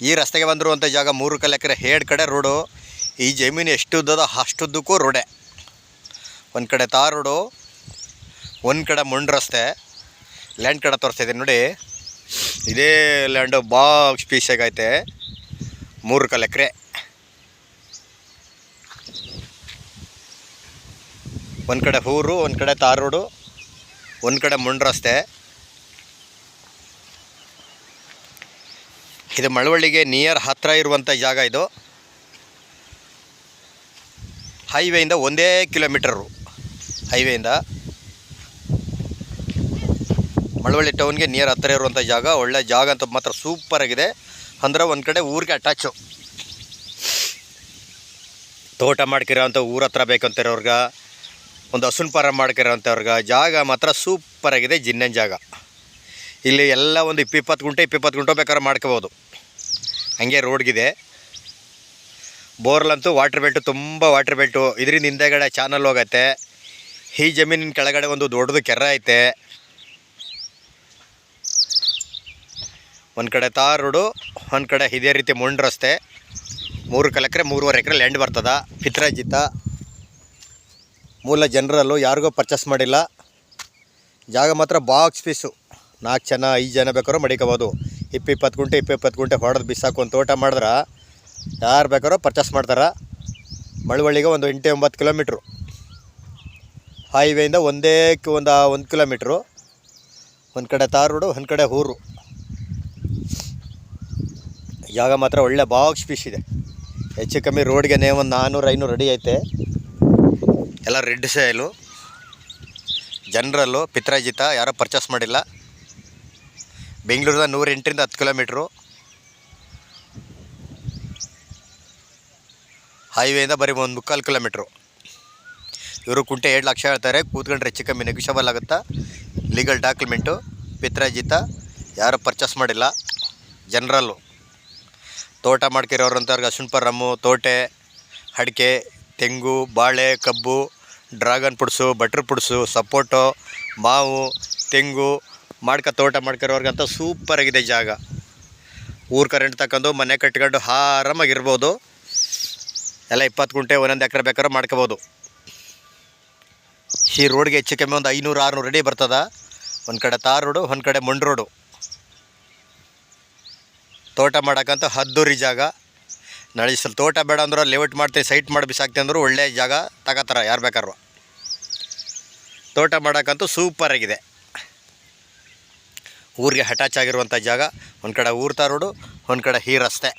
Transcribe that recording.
ಈ ರಸ್ತೆಗೆ ಬಂದಿರುವಂಥ ಜಾಗ 3 ಎಕರೆ ಹೇಡ್ ಕಡೆ ರೋಡು. ಈ ಜಮೀನು ಎಷ್ಟು ಉದ್ದದೋ ಅಷ್ಟುದ್ದಕ್ಕೂ ರೋಡೆ. ಒಂದು ಕಡೆ ತಾರ್ ರೋಡು, ಒಂದು ಕಡೆ ಮುಂಡ್ ರಸ್ತೆ. ಲ್ಯಾಂಡ್ ಕಡೆ ತೋರಿಸ್ತಿದ್ದೀನಿ ನೋಡಿ. ಇದೇ ಲ್ಯಾಂಡು ಬಾಕ್ಸ್ ಪೀಸಾಗೈತೆ. 3 ಎಕರೆ. ಒಂದು ಕಡೆ ಊರು, ಒಂದು ಕಡೆ ತಾರ್ ರೋಡು, ಒಂದು ಕಡೆ ಮುಂಡ್ ರಸ್ತೆ. ಇದು ಮಳವಳ್ಳಿಗೆ ನಿಯರ್ ಹತ್ತಿರ ಇರುವಂಥ ಜಾಗ. ಇದು ಹೈವೇಯಿಂದ 1 ಕಿಲೋಮೀಟರು. ಹೈವೇಯಿಂದ ಮಳವಳ್ಳಿ ಟೌನ್ಗೆ ನಿಯರ್ ಹತ್ತಿರ ಇರುವಂಥ ಜಾಗ. ಒಳ್ಳೆ ಜಾಗ ಅಂತ ಮಾತ್ರ ಸೂಪರಾಗಿದೆ. ಅಂದರೆ ಒಂದು ಕಡೆ ಊರಿಗೆ ಅಟ್ಯಾಚು. ತೋಟ ಮಾಡ್ಕಿರೋಂಥ ಊರ ಹತ್ರ ಬೇಕಂತಿರೋರ್ಗೆ, ಒಂದು ಹಸುನ್ ಫಾರಂ ಮಾಡ್ಕಿರೋಂಥವ್ರಿಗೆ ಜಾಗ ಮಾತ್ರ ಸೂಪರಾಗಿದೆ. ಜಿನ್ನನ್ ಜಾಗ. ಇಲ್ಲಿ ಎಲ್ಲ ಒಂದು 20 ಗುಂಟೆ ಬೇಕಾದ್ರೆ ಮಾಡ್ಕೋಬೋದು. ಹಂಗೆ ರೋಡ್ಗಿದೆ. ಬೋರ್ಲಂತೂ ವಾಟ್ರ್ ಬೆಲ್ಟು, ತುಂಬ ವಾಟ್ರ್ ಬೆಲ್ಟು. ಇದರಿಂದ ಹಿಂದೆಗಡೆ ಚಾನಲ್ ಹೋಗತ್ತೆ. ಈ ಜಮೀನಿನ ಕೆಳಗಡೆ ಒಂದು ದೊಡ್ಡದು ಕೆರೆ ಐತೆ. ಒಂದು ಕಡೆ ತಾರ್ ರೋಡು, ಒಂದು ಕಡೆ ಇದೇ ರೀತಿ ಮುಂಡ್ ರಸ್ತೆ. 3 ಎಕರೆ 3.5 ಎಕರೆ ಲ್ಯಾಂಡ್ ಬರ್ತದ. ಪಿತ್ರಾಜಿತ ಮೂಲ ಜನರಲ್ಲು ಯಾರಿಗೂ ಪರ್ಚೇಸ್ ಮಾಡಿಲ್ಲ. ಜಾಗ ಮಾತ್ರ ಬಾಕ್ಸ್ ಪೀಸು. 4 ಜನ 5 ಜನ ಬೇಕಾದ್ರೂ ಮಡಿಕೋಬೋದು. 20 ಗುಂಟೆ ಹೊಡೆದು ಬಿಸಾಕು ಒಂದು ತೋಟ ಮಾಡಿದ್ರೆ ಯಾರು ಬೇಕಾದ್ರೂ ಪರ್ಚೇಸ್ ಮಾಡ್ತಾರೆ. ಮಳವಳ್ಳಿಗೆ ಒಂದು 8-9 ಕಿಲೋಮೀಟ್ರು. ಹೈವೇಯಿಂದ 1 ಕಿಲೋಮೀಟ್ರು. ಒಂದು ಕಡೆ ತಾರ್ ರೋಡು, ಒಂದು ಕಡೆ ಊರು. ಜಾಗ ಮಾತ್ರ ಒಳ್ಳೆ ಬಾಕ್ಸ್ ಪೀಸ್ ಇದೆ. ಹೆಚ್ಚು ಕಮ್ಮಿ ರೋಡ್ಗೆ ಒಂದು 400-500 ಅಡಿ ಐತೆ. ಎಲ್ಲ ರೆಡ್ ಸಾಯಿಲು, ಜನರಲ್ಲು, ಪಿತ್ರಾಜಿತ. ಯಾರೂ ಪರ್ಚೇಸ್ ಮಾಡಿಲ್ಲ. ಬೆಂಗಳೂರಿಂದ 108ರಿಂದ 10 ಕಿಲೋಮೀಟ್ರು. ಹೈವೇಯಿಂದ ಬರೀ 1.25 ಕಿಲೋಮೀಟ್ರು. ಇವರು ಕುಂಟೆ 7 ಲಕ್ಷ ಹೇಳ್ತಾರೆ. ಕೂತ್ಕೊಂಡ್ರೆ ಹೆಚ್ಚು ಕಮ್ಮಿ ನೆಗೋಷಿಯಬಲ್ ಆಗುತ್ತಾ. Legal document. ಪಿತ್ರಾಜಿತ. ಯಾರೂ ಪರ್ಚೇಸ್ ಮಾಡಿಲ್ಲ. ಜನರಲ್ಲು ತೋಟ ಮಾಡ್ಕಿರೋರಂಥವ್ರಿಗೆ ಹಸುನ್ ಫಾರಮ್ಮು, ತೋಟೆ, ಅಡಿಕೆ, ತೆಂಗು, ಬಾಳೆ, ಕಬ್ಬು, dragon fruits, butter fruits, sapota, ಮಾವು, ತೆಂಗು ತೋಟ ಮಾಡ್ಕಿರೋರ್ಗಂತ ಸೂಪರಾಗಿದೆ ಜಾಗ. ಊರು ಕರೆಂಟ್ ತಗೊಂಡು ಮನೆ ಕಟ್ಕೊಂಡು ಆರಾಮಾಗಿರ್ಬೋದು. ಎಲ್ಲ 20 ಗುಂಟೆ 1 ಎಕರೆ ಬೇಕಾದ್ರೂ ಮಾಡ್ಕೋಬೋದು. ಈ ರೋಡ್ಗೆ ಹೆಚ್ಚು ಕಮ್ಮಿ ಒಂದು 500-600 ಅಡಿ ಬರ್ತದ. ಒಂದು ಕಡೆ ತಾರ್ ರೋಡು, ಒಂದು ಕಡೆ ಮುಂಡ್ ರೋಡು. ತೋಟ ಮಾಡೋಕ್ಕಂತ ಅದ್ದೂರಿ ಜಾಗ. ನಾಳೆ ಸ್ವಲ್ಪ ತೋಟ ಬೇಡ ಅಂದ್ರೆ ಲೇಔಟ್ ಮಾಡ್ತೀನಿ, ಸೈಟ್ ಮಾಡಿ ಬಿಸಾಕ್ತೀನಿ ಅಂದರೂ ಒಳ್ಳೆಯ ಜಾಗ ತಗೋತಾರೆ ಯಾರು ಬೇಕಾದ್ರು. ತೋಟ ಮಾಡೋಕ್ಕಂತೂ ಸೂಪರಾಗಿದೆ. ಊರಿಗೆ ಅಟ್ಯಾಚ್ ಆಗಿರುವಂಥ ಜಾಗ. ಒಂದು ಕಡೆ ಊರು ತಾರ್ ರೋಡು, ಒಂದು ಕಡೆ ಈ ರಸ್ತೆ.